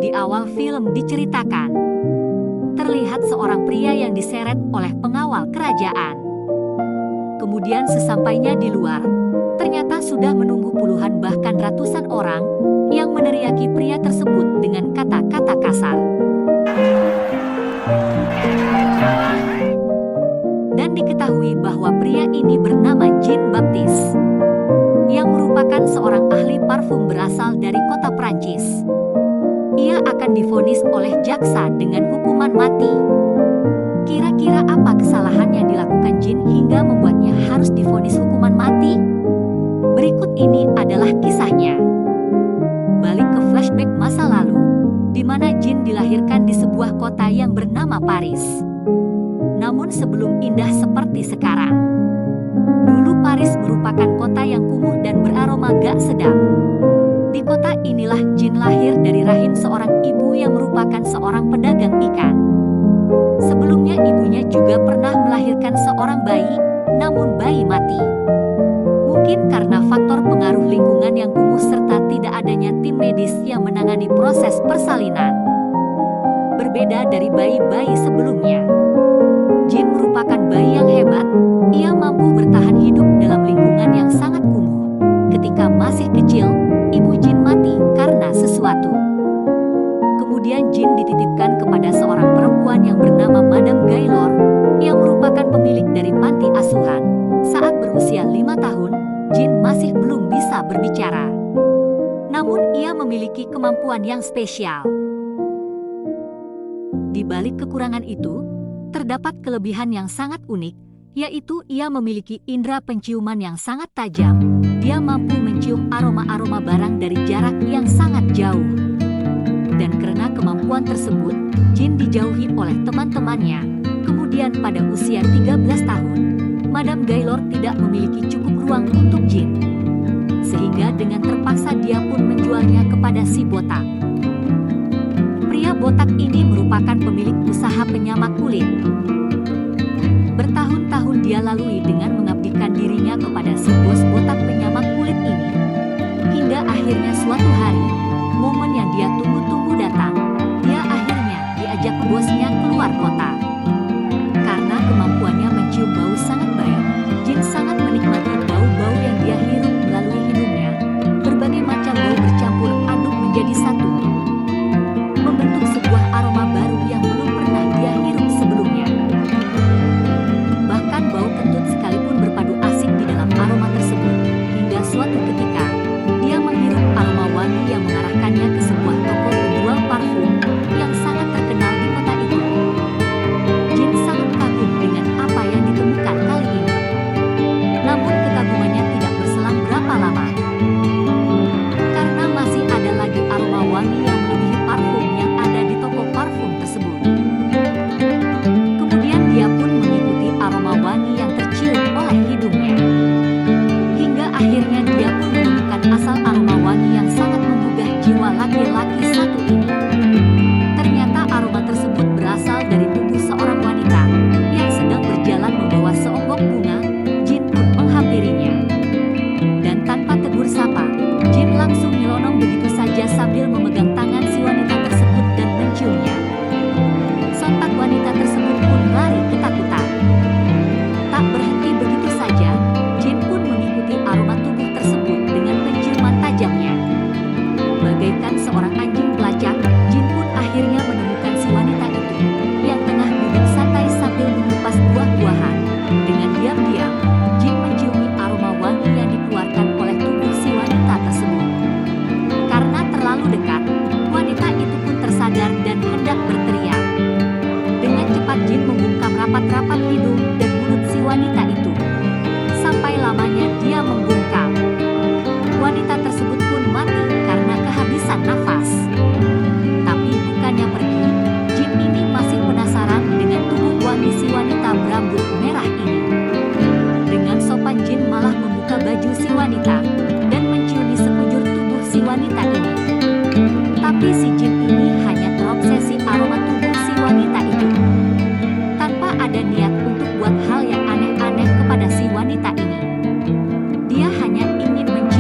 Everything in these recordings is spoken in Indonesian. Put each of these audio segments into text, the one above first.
Di awal film diceritakan, terlihat seorang pria yang diseret oleh pengawal kerajaan. Kemudian sesampainya di luar, ternyata sudah menunggu puluhan bahkan ratusan orang yang meneriaki pria tersebut dengan kata-kata kasar. Dan diketahui bahwa pria ini bernama Jean Baptiste, yang merupakan seorang ahli parfum berasal dari kota Prancis. Ia akan divonis oleh jaksa dengan hukuman mati. Kira-kira apa kesalahan yang dilakukan Jean hingga membuatnya harus divonis hukuman mati? Berikut ini adalah kisahnya. Balik ke flashback masa lalu, di mana Jean dilahirkan di sebuah kota yang bernama Paris. Namun sebelum indah seperti sekarang. Dulu Paris merupakan kota yang kumuh dan beraroma gak sedap. Di kota inilah Jean lahir dari rahim seorang ibu yang merupakan seorang pedagang ikan. Sebelumnya ibunya juga pernah melahirkan seorang bayi, namun bayi mati. Mungkin karena faktor pengaruh lingkungan yang kumuh serta tidak adanya tim medis yang menangani proses persalinan. Berbeda dari bayi-bayi sebelumnya, Jean merupakan bayi yang hebat. Ia mampu bertahan hidup dalam lingkungan yang sangat kumuh. Ketika masih kecil, ibu Jean mati karena sesuatu. Kemudian Jean dititipkan kepada seorang perempuan yang bernama Madame Gaylor, yang merupakan pemilik dari panti asuhan. Saat berusia 5 tahun, Jean masih belum bisa berbicara. Namun ia memiliki kemampuan yang spesial. Di balik kekurangan itu, terdapat kelebihan yang sangat unik, yaitu ia memiliki indera penciuman yang sangat tajam. Dia mampu mencium aroma-aroma barang dari jarak yang sangat jauh. Dan karena kemampuan tersebut, Jean dijauhi oleh teman-temannya. Kemudian pada usia 13 tahun, Madame Gaylor tidak memiliki cukup ruang untuk Jean. Sehingga dengan terpaksa dia pun menjualnya kepada si botak. Pria botak ini merupakan pemilik usaha penyamak kulit. Bertahun-tahun dia lalui dengan mengabdikan dirinya kepada si bos botak penyamak kulit ini. Hingga akhirnya suatu hari, momen yang dia tunggu-tunggu datang. Dia akhirnya diajak bosnya keluar kota. Karena kemampuannya mencium bau sangat baik, Jean sangat menikmati bau-bau yang dia hirup melalui hidungnya. Berbagai macam bau bercampur aduk menjadi satu, membentuk sebuah aroma baru yang belum pernah dia hirup sebelumnya. Bahkan bau kentut sekalipun berpadu asik di dalam aroma tersebut. Hingga suatu ketika, dia menghirup aroma wangi yang mengarahkannya ke sebuah toko penjual parfum yang sangat terkenal di kota itu. Jean sangat kagum dengan apa yang ditemukan kali ini. Namun kekagumannya tidak berselang berapa lama. Karena masih ada lagi aroma wangi yang melebihi parfum yang ada di toko parfum tersebut. Kemudian dia pun mengikuti aroma wangi yang tercium oleh hidungnya. Hingga akhirnya dia pun menemukan asal aroma wangi yang sangat menggugah jiwa laki-laki satu ini. Ternyata aroma tersebut berasal dari tubuh seorang wanita yang sedang berjalan membawa seonggok bunga. Jean pun menghampirinya. Dan tanpa tegur sapa, Jean langsung nyelonong begitu saja sambil memegang tangan si wanita tersebut dan menciumnya. Sontak wanita tersebut pun lari ketakutan. Tak berhenti begitu saja, Jean pun mengikuti aroma tubuh tersebut dengan penciuman tajamnya. Bagaikan seorang anjing pelacak, Jean pun akhirnya menemukan si wanita itu yang tengah duduk santai sambil mengupas buah-buahan. Dengan diam-diam, Jean menciumi aroma wangi yang dikeluarkan oleh tubuh si wanita tersebut. Karena terlalu dekat, wanita itu pun tersadar dan hendak berteriak. Dengan cepat Jean membungkam rapat-rapat hidung dan mulut si wanita itu. Sampai lamanya dia membungkam. Wanita tersebut pun mati karena kehabisan nafas. Tapi bukannya pergi, Jean ini masih penasaran dengan tubuh wangi si wanita berambut merah ini. Dengan sopan Jean malah membuka baju si wanita dan menciumi sekujur tubuh si wanita ini. Tapi si Jean ini hanya terobsesi aroma tubuh si wanita itu. Tanpa ada niat untuk buat hal yang aneh-aneh kepada si wanita ini. Dia hanya ingin mencium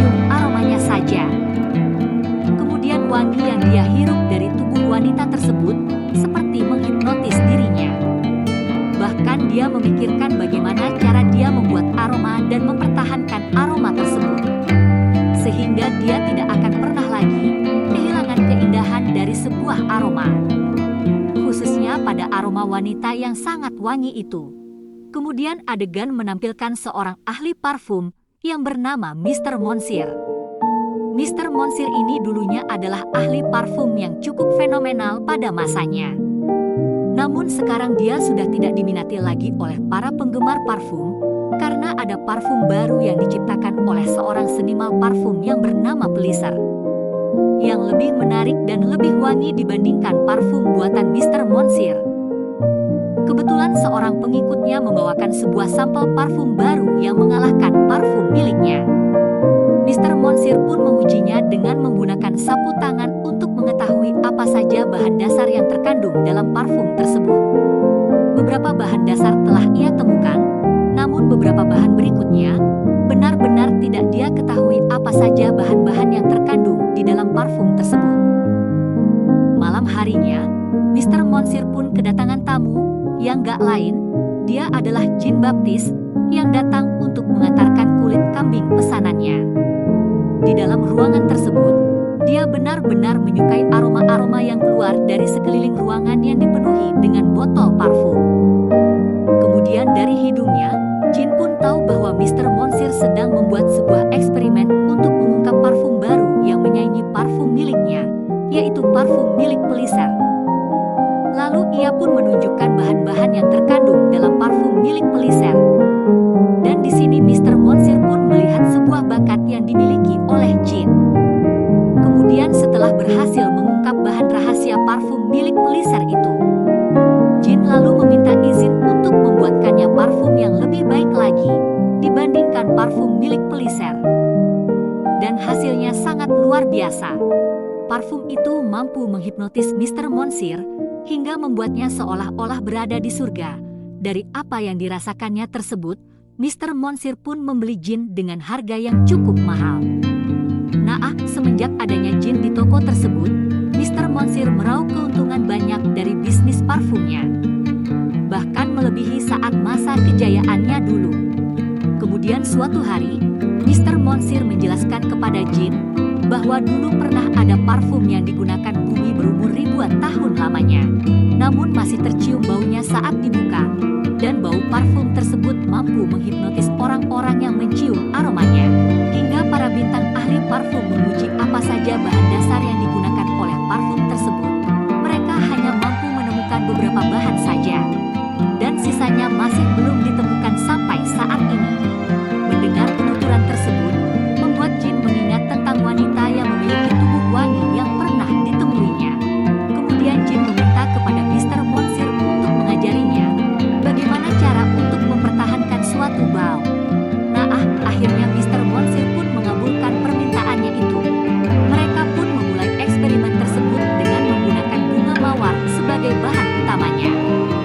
dia hirup dari tubuh wanita tersebut seperti menghipnotis dirinya. Bahkan dia memikirkan bagaimana cara dia membuat aroma dan mempertahankan aroma tersebut. Sehingga dia tidak akan pernah lagi kehilangan keindahan dari sebuah aroma. Khususnya pada aroma wanita yang sangat wangi itu. Kemudian adegan menampilkan seorang ahli parfum yang bernama Mr. Monsieur. Mr. Monsieur ini dulunya adalah ahli parfum yang cukup fenomenal pada masanya. Namun sekarang dia sudah tidak diminati lagi oleh para penggemar parfum karena ada parfum baru yang diciptakan oleh seorang seniman parfum yang bernama Pleasure. Yang lebih menarik dan lebih wangi dibandingkan parfum buatan Mr. Monsieur. Kebetulan seorang pengikutnya membawakan sebuah sampel parfum baru yang mengalahkan parfum miliknya. Mr. Monsieur pun mengujinya dengan menggunakan sapu tangan untuk mengetahui apa saja bahan dasar yang terkandung dalam parfum tersebut. Beberapa bahan dasar telah ia temukan, namun beberapa bahan berikutnya benar-benar tidak dia ketahui apa saja bahan-bahan yang terkandung di dalam parfum tersebut. Malam harinya, Mr. Monsieur pun kedatangan tamu yang gak lain, dia adalah Jean Baptiste yang datang untuk mengantarkan kulit kambing pesanannya. Di dalam ruangan tersebut, dia benar-benar menyukai aroma-aroma yang keluar dari sekeliling ruangan yang dipenuhi dengan botol parfum. Kemudian dari hidungnya, Jean pun tahu bahwa Mr. Monsieur sedang membuat sebuah eksperimen untuk mengungkap parfum baru yang menyaingi parfum miliknya, yaitu parfum milik Pleasure. Lalu ia pun menunjukkan bahan-bahan yang terkandung dalam parfum milik Pleasure. Dan di sini Mr. Monsieur pun melihat sebuah bakat yang dimiliki oleh Jean. Kemudian setelah berhasil mengungkap bahan rahasia parfum milik Pleasure itu, Jean lalu meminta izin untuk membuatkannya parfum yang lebih baik lagi dibandingkan parfum milik Pleasure. Dan hasilnya sangat luar biasa. Parfum itu mampu menghipnotis Mr. Monsieur hingga membuatnya seolah-olah berada di surga. Dari apa yang dirasakannya tersebut, Mr. Monsieur pun membeli Jean dengan harga yang cukup mahal. Nah, semenjak adanya Jean di toko tersebut, Mr. Monsieur meraup keuntungan banyak dari bisnis parfumnya. Bahkan melebihi saat masa kejayaannya dulu. Kemudian suatu hari, Mr. Monsieur menjelaskan kepada Jean bahwa dulu pernah ada parfum yang digunakan bumi berumur ribuan tahun lamanya. Namun masih tercium baunya saat dibuka. Dan bau parfum tersebut mampu menghipnotis orang-orang yang mencium aromanya. Hingga para bintang ahli parfum menguji apa saja bahan dasar yang digunakan oleh parfum tersebut. Mereka hanya mampu menemukan beberapa bahan saja. Dan sisanya masih belum ditemukan sampai saat ini. Mendengar penuturan tersebut, membuat Jean mengingat tentang wanita yang memiliki tubuh wangi yang pernah ditemuinya. Kemudian Jean meminta kepada Mr. Monsieur untuk mengajarinya bagaimana cara untuk mempertahankan suatu bau. Nah, akhirnya Mr. Monsieur pun mengabulkan permintaannya itu. Mereka pun memulai eksperimen tersebut dengan menggunakan bunga mawar sebagai bahan utamanya.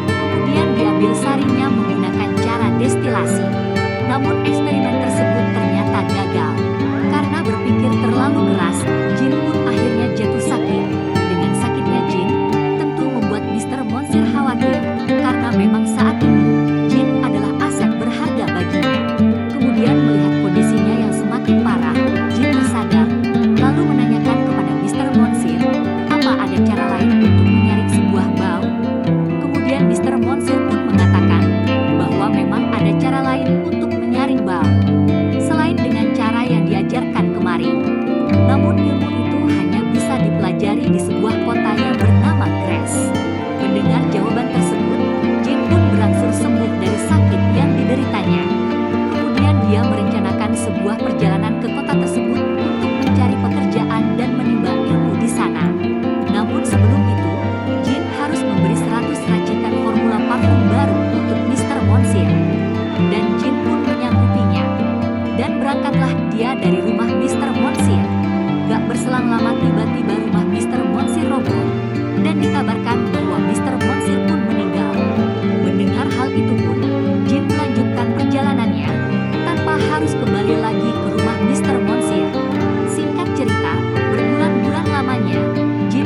Kemudian diambil sarinya menggunakan cara destilasi. Namun eksperimen tersebut ternyata gagal. Karena berpikir terlalu keras, Jean pun akhirnya jatuh sakit. Dengan sakitnya Jean, tentu membuat Mr. Monsieur khawatir. Karena memang saat ini, Jean adalah aset berharga baginya. Kemudian melihat kondisinya yang semakin parah, Jean tersadar, lalu menanyakan kepada Mr. Monsieur, apa ada cara lain untuk menyaring sebuah bau? Kemudian Mr. Monsieur pun mengatakan bahwa memang ada cara lain untuk menyaring bau, selain dengan cara yang diajarkan kemarin. Namun ilmu itu hanya bisa dipelajari di sebuah kota yang bernama Grasse. Mendengar jawaban tersebut, Jean pun berangsur sembuh dari sakit yang dideritanya. Kemudian dia merencanakan sebuah perjalanan ke kota tersebut untuk mencari pekerjaan dan menimba ilmu di sana. Namun sebelum itu, Jean harus memberi 100 racikan formula parfum baru untuk Mr. Monsieur. Dan Jean pun menyanggupinya. Dan berangkatlah dia dari rumah Mr. Monsieur. Gak berselang lama tiba-tiba rumah Mr. Monsieur roboh. Dan dikabarkan bahwa Mr. Monsieur pun meninggal. Mendengar hal itu pun, Jean melanjutkan perjalanannya tanpa harus kembali lagi ke rumah Mr. Monsieur. Singkat cerita, berbulan-bulan lamanya, Jean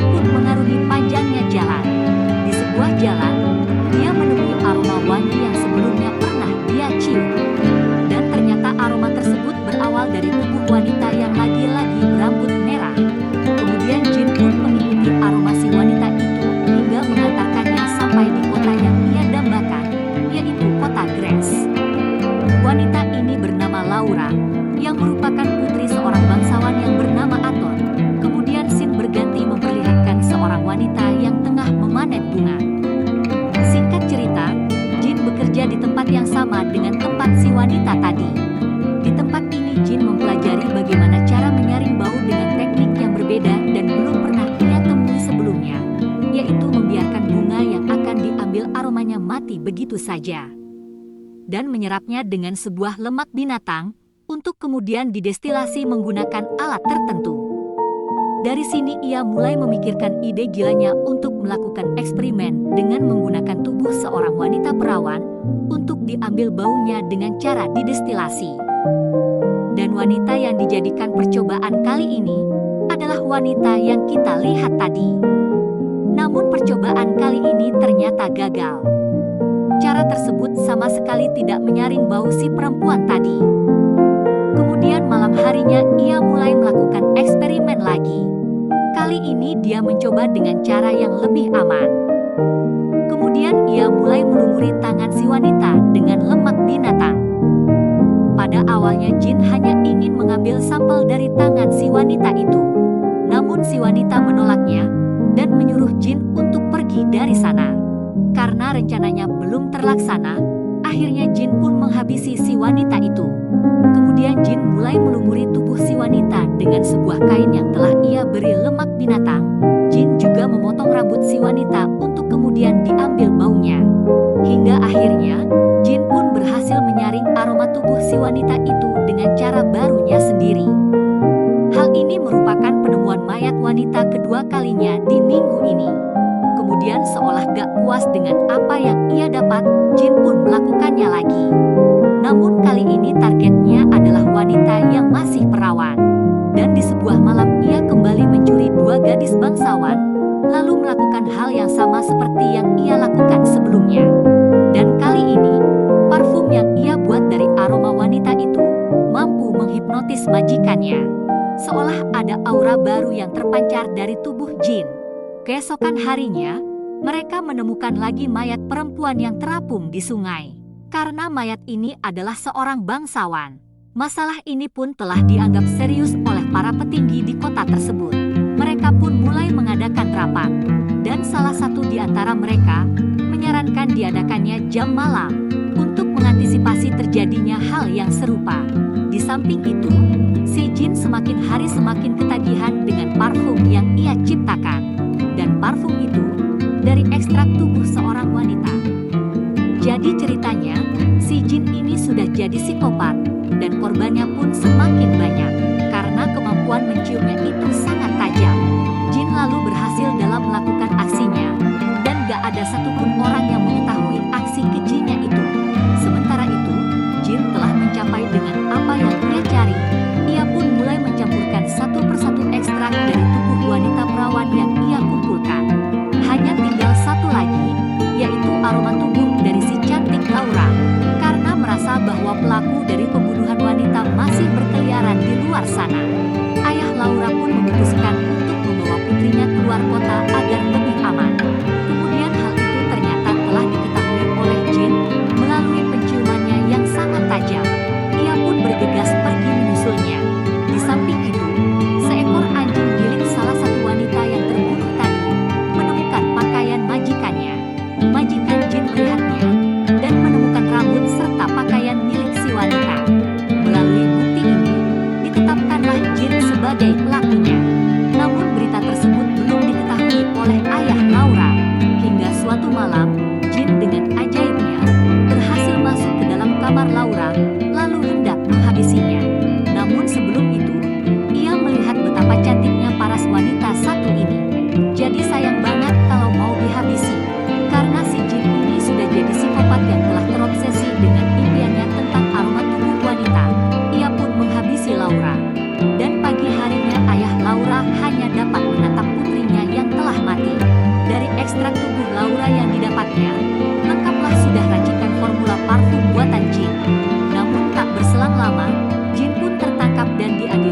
wanita yang lagi-lagi berambut merah. Kemudian Jin pun mengikuti aroma si wanita itu hingga mengantarkannya sampai di kota yang ia dambakan, yaitu kota Grace. Wanita ini bernama Laura, yang merupakan putri seorang bangsawan yang bernama Aton. Kemudian scene berganti memperlihatkan seorang wanita yang tengah memanen bunga. Singkat cerita, Jin bekerja di tempat yang sama dengan tempat si wanita tadi. Di tempat ini Jin mempelajari bagaimana cara menyaring bau dengan teknik yang berbeda dan belum pernah ia temui sebelumnya, yaitu membiarkan bunga yang akan diambil aromanya mati begitu saja dan menyerapnya dengan sebuah lemak binatang untuk kemudian didestilasi menggunakan alat tertentu. Dari sini ia mulai memikirkan ide gilanya untuk melakukan eksperimen dengan menggunakan tubuh seorang wanita perawan untuk diambil baunya dengan cara didestilasi. Dan wanita yang dijadikan percobaan kali ini adalah wanita yang kita lihat tadi. Namun percobaan kali ini ternyata gagal. Cara tersebut sama sekali tidak menyaring bau si perempuan tadi. Kemudian malam harinya ia mulai melakukan eksperimen lagi. Kali ini dia mencoba dengan cara yang lebih aman. Kemudian ia mulai melumuri tangan si wanita dengan lemak binatang. Pada awalnya Jin hanya ingin mengambil sampel dari tangan si wanita itu. Namun si wanita menolaknya dan menyuruh Jin untuk pergi dari sana. Karena rencananya belum terlaksana, akhirnya Jin pun menghabisi si wanita itu. Kemudian Jin mulai melumuri tubuh si wanita dengan sebuah kain yang telah ia beri lemak binatang. Jin juga memotong rambut si wanita untuk kemudian diambil baunya. Hingga akhirnya, Jin pun berhasil menyaring aroma tubuh si wanita itu dengan cara barunya sendiri. Hal ini merupakan penemuan mayat wanita kedua kalinya di minggu ini. Kemudian seolah gak puas dengan apa yang ia dapat, Jin pun melakukannya lagi. Namun kali ini targetnya adalah wanita yang masih perawan. Dan di sebuah malam ia kembali mencuri dua gadis bangsawan, lalu melakukan hal yang sama seperti yang ia lakukan sebelumnya. Dan kali ini, parfum yang ia buat dari aroma wanita itu mampu menghipnotis majikannya. Seolah ada aura baru yang terpancar dari tubuh Jin. Keesokan harinya, mereka menemukan lagi mayat perempuan yang terapung di sungai. Karena mayat ini adalah seorang bangsawan, masalah ini pun telah dianggap serius oleh para petinggi di kota tersebut. Mereka pun mulai mengadakan rapat, dan salah satu di antara mereka menyarankan diadakannya jam malam untuk mengantisipasi terjadinya hal yang serupa. Di samping itu, si Jin semakin hari semakin ketagihan dengan parfum yang ia ciptakan. Dan parfum itu dari ekstrak tubuh seorang wanita. Jadi ceritanya, si Jin ini sudah jadi psikopat dan korbannya pun semakin banyak karena kemampuan menciumnya itu sangat tajam. Jin lalu berhasil dalam melakukan aksinya dan gak ada satupun orang yang mengetahui aksi kejinya itu. Sementara itu, Jin telah mencapai dengan apa yang ia cari. Ia pun mulai mencampurkan satu persatu ekstrak dari tubuh wanita perawan yang ia kumpulkan. Hanya tinggal satu lagi, yaitu aroma tubuh dari si cantik Laura. Karena merasa bahwa pelaku dari pembunuhan wanita masih berkeliaran di luar sana, ayah Laura pun memutuskan untuk membawa putrinya keluar kota agar lebih aman. Kemudian hal itu ternyata telah diketahui oleh Jin melalui penciumannya yang sangat tajam. Ia pun bergegas pergi menyusulnya. Di samping itu, seekor anjing milik salah satu wanita yang terbunuh tadi menemukan pakaian majikannya. Majikan Jin melihatnya dan menemukan rambut serta pakaian milik si wanita. Melalui bukti ini, ditetapkanlah Jin sebagai pelakunya. Namun berita tersebut belum diketahui oleh ayah Laura. Hingga suatu malam, Jin dengan ajaibnya berhasil masuk ke dalam kamar Laura, lalu hendak menghabisinya. Namun sebelum itu, ia melihat betapa cantiknya paras wanita satu ini. Jadi sayang banget kalau mau dihabisi. Karena si Jin ini sudah jadi psikopat yang telah terobsesi dengan impiannya tentang aroma tubuh wanita. Ia pun menghabisi Laura. Dan pagi harinya ayah Laura hanya dapat menatap putrinya yang telah mati. Dari ekstrak tubuh Laura yang didapatnya, lengkaplah sudah racikan formula parfum buatan Jin. Namun tak berselang lama, Jin pun tertangkap dan diadili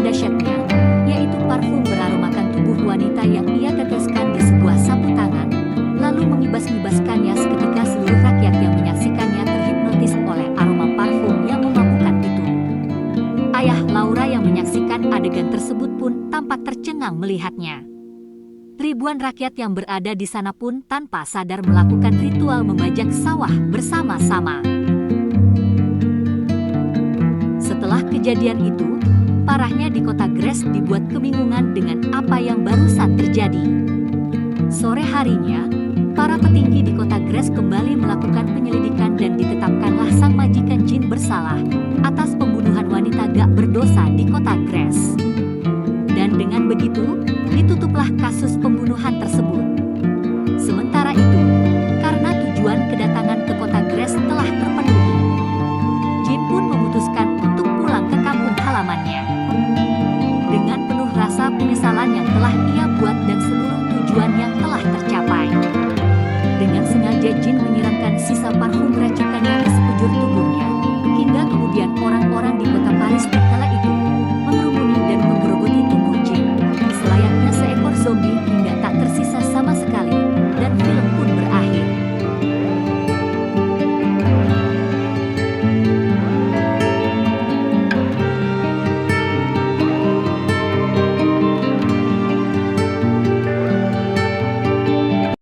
dahsyatnya, yaitu parfum beraromakan tubuh wanita yang ia teteskan di sebuah sapu tangan, lalu mengibas-ngibaskannya seketika seluruh rakyat yang menyaksikannya terhipnotis oleh aroma parfum yang memabukkan itu. Ayah Laura yang menyaksikan adegan tersebut pun tampak tercengang melihatnya. Ribuan rakyat yang berada di sana pun tanpa sadar melakukan ritual membajak sawah bersama-sama. Setelah kejadian itu, parahnya di kota Grasse dibuat kebingungan dengan apa yang barusan terjadi. Sore harinya, para petinggi di kota Grasse kembali melakukan penyelidikan dan ditetapkanlah sang majikan jin bersalah atas pembunuhan wanita gak berdosa di kota Grasse. Dan dengan begitu, ditutuplah kasus pembunuhan tersebut. Sementara itu, karena tujuan kedatangan ke kota Grasse telah terpenuhi, Jin pun memutuskan untuk pulang ke kampung halamannya. Dengan penuh rasa penyesalan yang telah ia buat dan